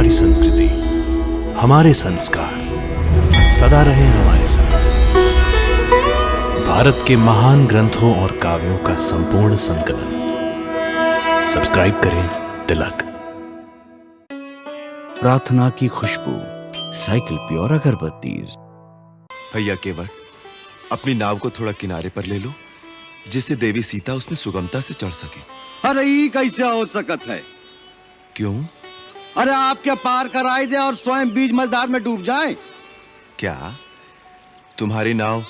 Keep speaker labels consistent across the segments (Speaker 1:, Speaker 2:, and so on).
Speaker 1: हमारी संस्कृति, हमारे संस्कार सदा रहे हमारे साथ। भारत के महान ग्रंथों और काव्यों का संपूर्ण संकलन। सब्सक्राइब करें तिलक।
Speaker 2: प्रार्थना की खुशबू, साइकिल प्योर अगरबत्ती।
Speaker 3: भैया केवट, अपनी नाव को थोड़ा किनारे पर ले लो, जिससे देवी सीता उसमें सुगमता से चढ़ सके।
Speaker 4: अरे ये कैसे हो सकत है?
Speaker 3: क्यों?
Speaker 4: अरे आप क्या पार कराई दे और स्वयं बीच मझधार में डूब जाए?
Speaker 3: क्या तुम्हारी नाव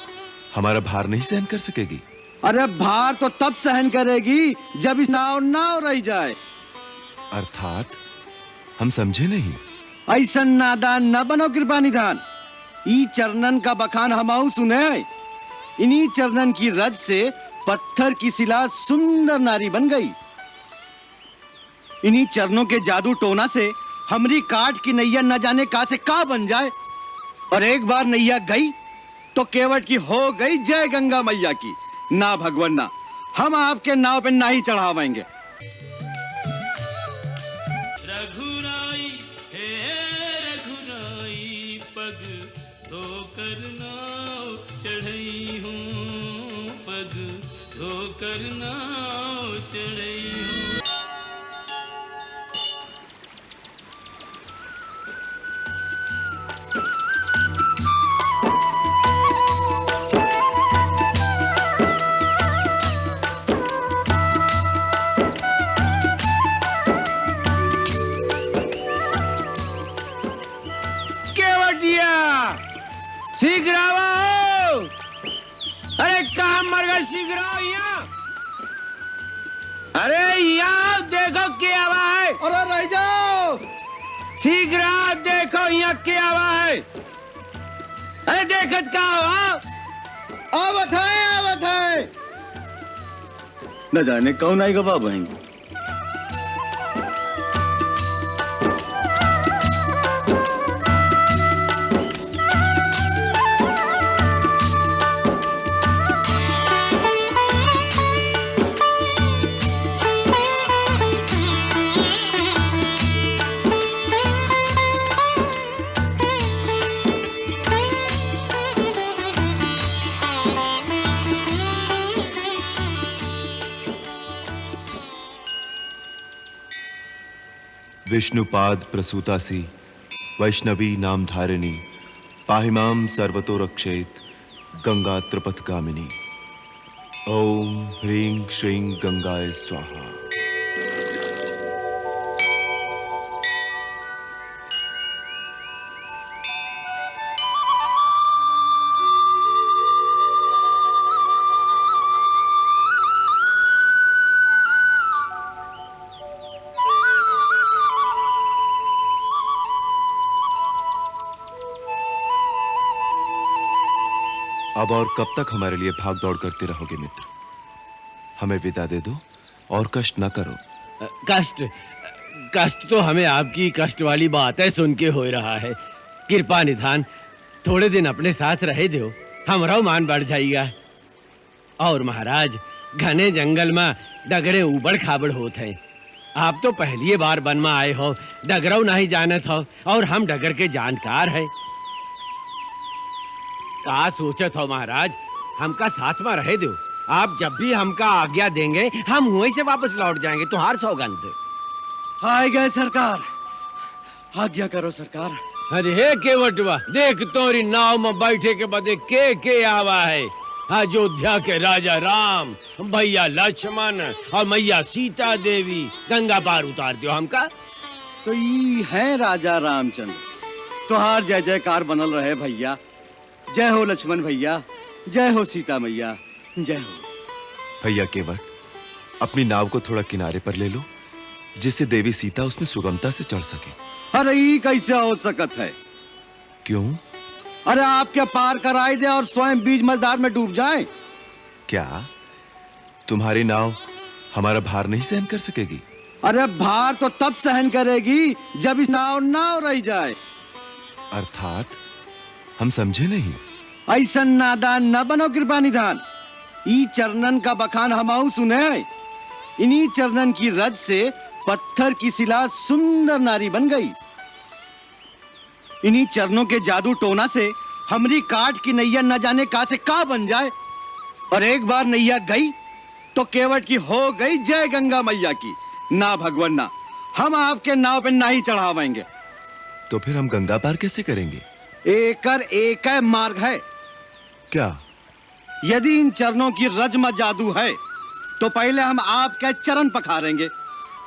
Speaker 3: हमारा भार नहीं सहन कर सकेगी?
Speaker 4: अरे भार तो तब सहन करेगी जब इस नाव रह जाए।
Speaker 3: अर्थात हम समझे नहीं।
Speaker 4: ऐसा नादान न बनो कृपा निधान। ई चरणन का बखान हमाऊ सुने। इन्हीं चरणन की रज से पत्थर की शिला सुंदर नारी बन गई। इन्हीं चरणों के जादू टोना से हमरी काठ की नैया न जाने का से का बन जाए। और एक बार नैया गई तो केवट की हो गई जय गंगा मैया की। ना भगवान ना, हम आपके नाव पे ना ही चढ़ावेंगे।
Speaker 5: रघुराई हे रघुराई, पग धोकर नाव चढ़ई हूँ, पग धोकर नाव चढ़ई हूँ।
Speaker 6: शीघ्र आओ। अरे कहाँ मर गए? शीघ्र आओ यहाँ। अरे यहाँ देखो क्या आवा है।
Speaker 4: अरे रह जाओ।
Speaker 6: शीघ्र आओ, देखो यहाँ क्या आवा है। अरे देखत का हो?
Speaker 4: आवत है। न जाने कौन आएगा बाबा बहन।
Speaker 3: विष्णुपाद प्रसूतासी वैष्णवी नाम धारिणी, पाहिमाम सर्वतो रक्षेत गंगा त्रिपथगामिनी। ओम ह्रीं श्रीं गंगाय स्वाहा। अब और कब तक हमारे लिए भाग दौड़ करते रहोगे मित्र? हमें विदा दे दो और कष्ट न करो।
Speaker 6: कष्ट तो हमें आपकी कष्ट वाली बातें सुन के हो रहा है। कृपा निधान, थोड़े दिन अपने साथ रहे दो, हमारा मान बढ़ जाएगा। और महाराज, घने जंगल में डगरे उबड़ खाबड़ होते हैं। आप तो पहली बार वन में आए हो, डगरऊ नहीं जानत हो, और हम डगर के जानकार हैं। का सोचत हो महाराज, हमका साथ में रहे दो। आप जब भी हमका आज्ञा देंगे, हम वहीं से वापस लौट जाएंगे। तुम्हार सौगंध।
Speaker 4: आए गए सरकार, आज्ञा करो सरकार।
Speaker 6: अरे हे केवटवा, देख तोरी नाव में बैठे के बदे के आवा है। अयोध्या के राजा राम, भैया लक्ष्मण और मैया सीता देवी गंगा पार उतार दो हमका।
Speaker 4: तो ये है राजा रामचंद्र। तुहार जय जयकार बनल रहे भैया। जय हो लक्ष्मण भैया, जय हो सीता मैया, जय हो।
Speaker 3: भैया केवट, अपनी नाव को थोड़ा किनारे पर ले लो, जिससे देवी सीता उसमें सुगमता से चढ़ सके।
Speaker 4: अरे ये कैसे हो सकत है?
Speaker 3: क्यों?
Speaker 4: अरे आप क्या पार कराई दे और स्वयं बीच मझधार में डूब जाए?
Speaker 3: क्या तुम्हारी नाव हमारा भार नहीं सहन कर सकेगी?
Speaker 4: अरे भार तो तब सहन करेगी जब इस नाव रह जाए।
Speaker 3: अर्थात हम समझे नहीं।
Speaker 4: ऐसा नादान न बनो कृपा निधान। ई चरणन का बखान हमाऊ सुने। इन्हीं चरणन की रज से पत्थर की शिला सुंदर नारी बन गई। इन्हीं चरणों के जादू टोना से हमरी काट की नैया न जाने कहां से कहां बन जाए। और एक बार नैया गई तो केवट की हो गई जय गंगा मैया की। ना भगवान ना, हम आपके नाव पे ना ही चढ़ावेंगे।
Speaker 3: तो फिर हम गंगा पार कैसे करेंगे?
Speaker 4: एक मार्ग है।
Speaker 3: क्या?
Speaker 4: यदि इन चरणों की रज्म जादू है तो पहले हम आपके चरण पखारेंगे,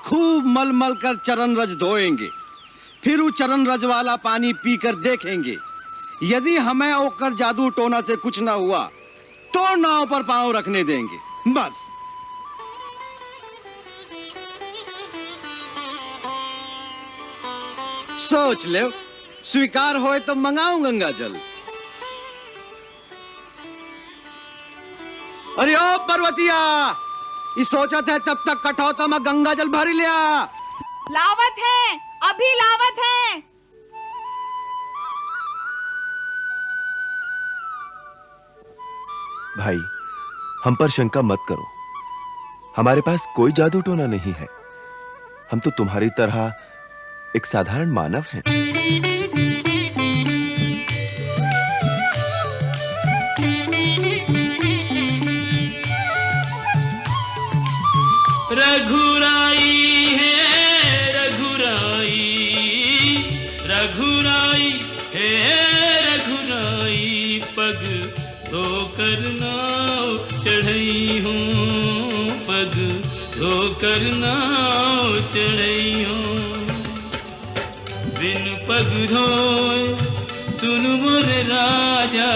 Speaker 4: खूब मल मल कर चरण रज धोएंगे, फिर वो चरण रज वाला पानी पीकर देखेंगे। यदि हमें ओकर जादू टोना से कुछ ना हुआ तो नाव पर पांव रखने देंगे, बस। सोच ले, स्वीकार होए तो मंगाऊं गंगा जल। अरे ओ पर्वतिया, ये सोचत है तब तक कठौता में गंगा जल भर लिया।
Speaker 7: लावत है, अभी लावत है।
Speaker 3: भाई, हम पर शंका मत करो। हमारे पास कोई जादू टोना नहीं है। हम तो तुम्हारी तरह एक साधारण मानव हैं।
Speaker 5: रघुराई है रघुराई, रघुराई है रघुराई, पग धोकर नाव चढ़ई हूँ, पग धोकर नाव चढ़ई हूँ। बिन पग धोए सुन मोर राजा,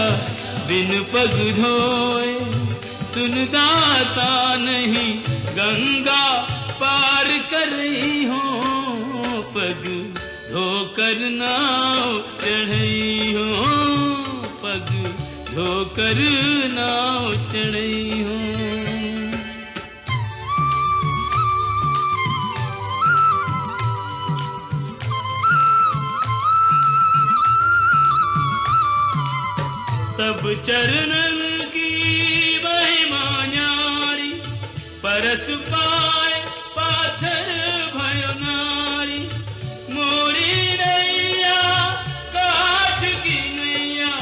Speaker 5: बिन पग धोए सुन दाता, नहीं गंगा पार कर रही हूँ, पग धोकर नाव चढ़ई हूँ, पग धोकर नाव चढ़ई हूँ। तब चरणन की महिमा न्यारी, परस पाए पाथर भयो नारी। मोरी नैया काठ की नैया,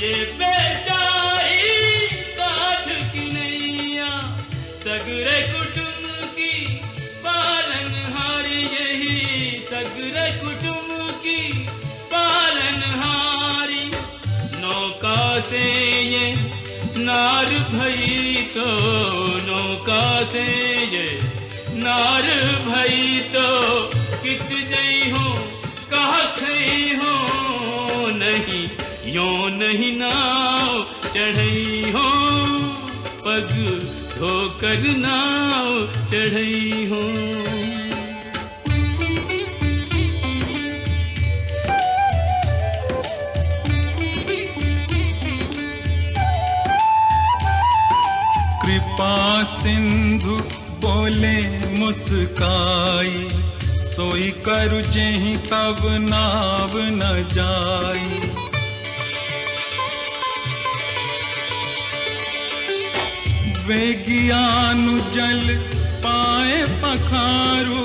Speaker 5: ये बेचारी काठ की नैया। सगरे कुटुंब की पालनहारी, यही सगरे कुटुंब की पालनहारी। नौका से ये नार भई तो, नौका से ये नार भई तो, कित जई हो कहा खई हो, नहीं यो नहीं नाव चढ़ई हो, पग धोकर नाव चढ़ई हो।
Speaker 8: कृपा सिंधु बोले मुस्काई, सोई करु जेहि तब नाव न जाई। वे ज्ञानु जल पाए पखारू,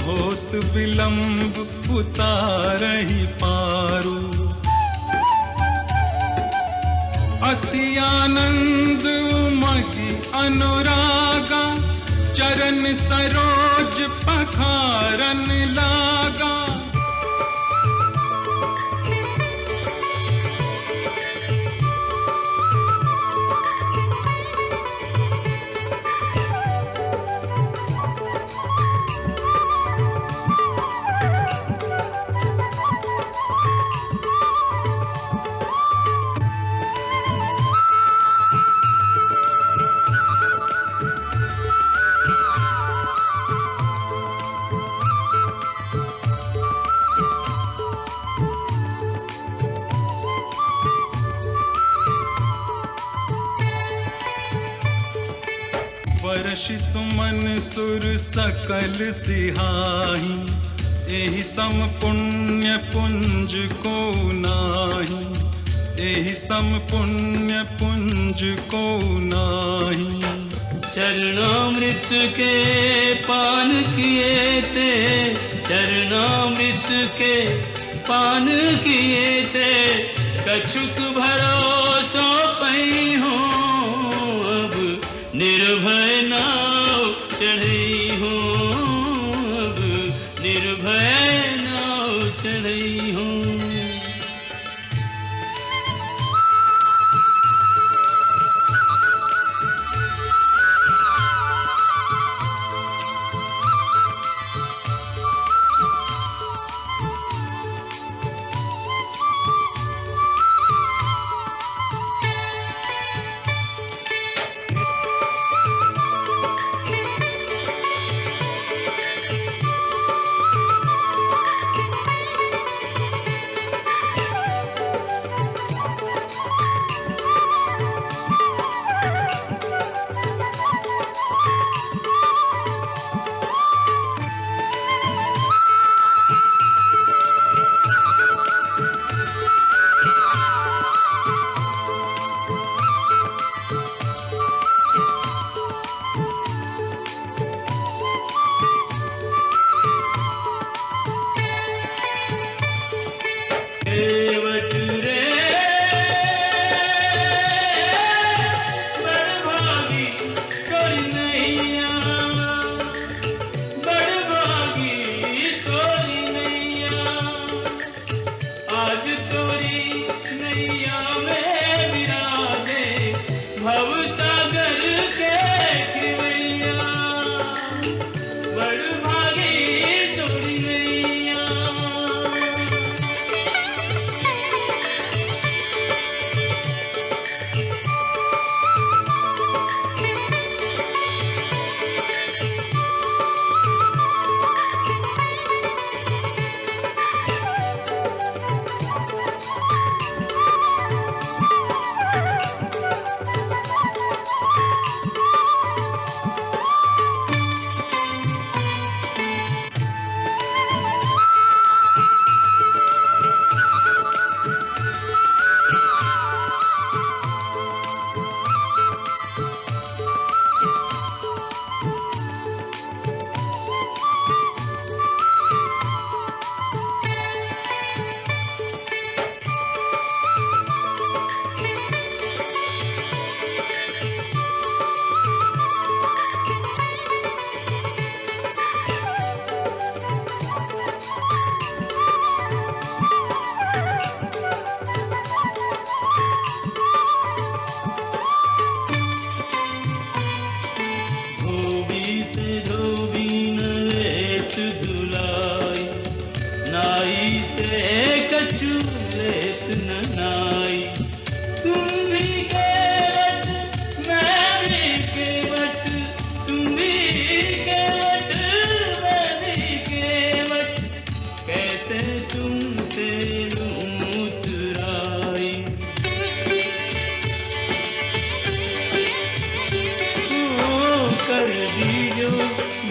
Speaker 8: होत विलंब उतारहि पारू। अति आनंद उमगी अनुरागा, चरण सरोज पखारन लागा। वर्षि सुमन सुर सकल सिहाही, एहि सम पुण्य पुंज को नाही, एहि सम पुण्य पुंज को नाही।
Speaker 5: चरणामृत के पान किए ते, चरणामृत के पान किए थे कछुक भरोसो पई हो अब निर्भय नाव चढ़ई हो अब निर्भय नाव चढ़ई हो।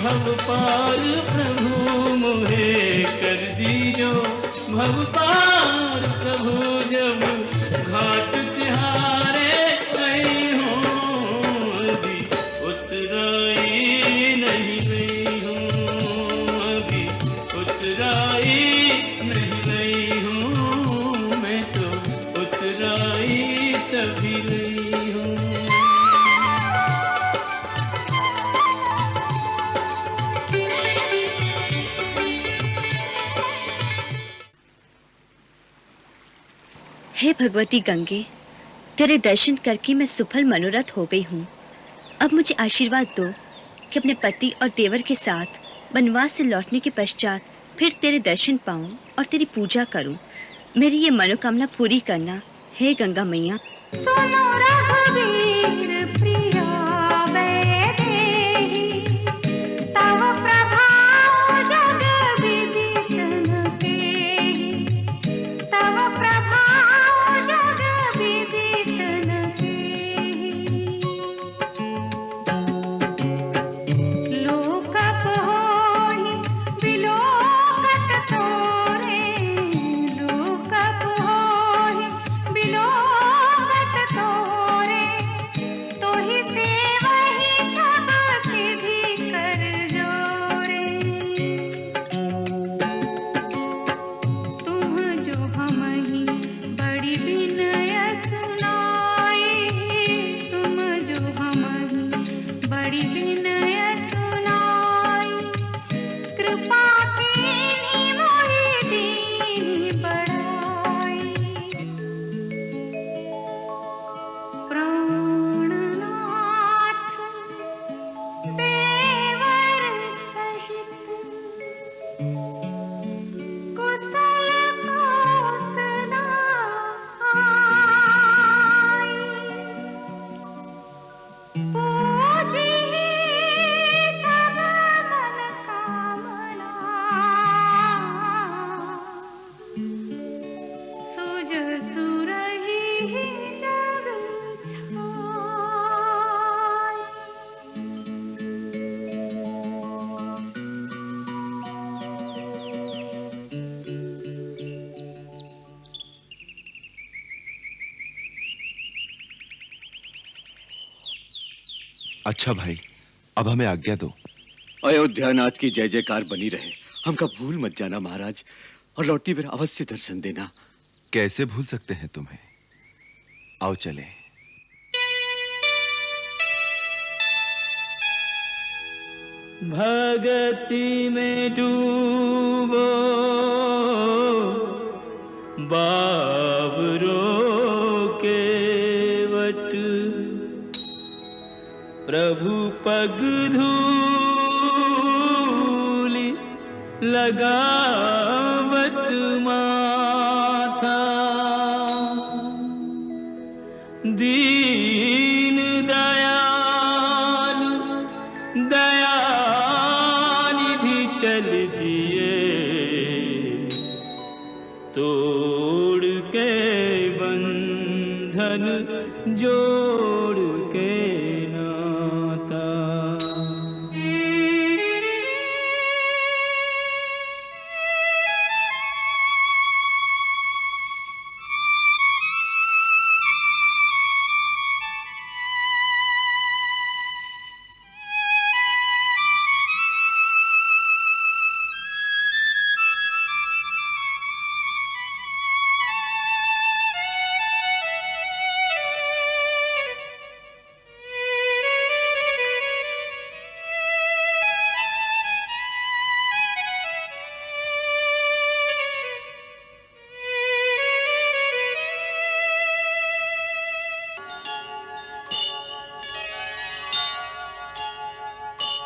Speaker 5: भव पार प्रभु मोहे कर दीजो भव पार प्रभु जब घाट तिहारे गई हूँ अभी उतराई नहीं गई हूँ अभी उतराई नहीं गई हूँ मैं तो उतराई तभी गई हूँ।
Speaker 9: हे भगवती गंगे, तेरे दर्शन करके मैं सुफल मनोरथ हो गई हूँ। अब मुझे आशीर्वाद दो कि अपने पति और देवर के साथ वनवास से लौटने के पश्चात फिर तेरे दर्शन पाऊँ और तेरी पूजा करूँ। मेरी ये मनोकामना पूरी करना हे गंगा मैया।
Speaker 10: सुनो रघुवीर प्रिया वैदेही, तव प्रभाव जग विदित न केहि, तव प्रभाव जग विदित न केहि। लोकप होहि बिलोकत तोरे, लोकप होहि बिलोकत तोरे,
Speaker 3: अच्छा भाई, अब हमें आज्ञा दो।
Speaker 4: अयोध्यानाथ की जय जयकार बनी रहे। हमका भूल मत जाना महाराज, और लौटती फिर अवश्य दर्शन देना।
Speaker 3: कैसे भूल सकते हैं तुम्हें? आओ चले।
Speaker 5: भगति में डूबो बावरो के वट, प्रभु पग धूलि लगावत माथा, दीन दयालु दयानिधि चल दिए, तोड़ के बंधन जो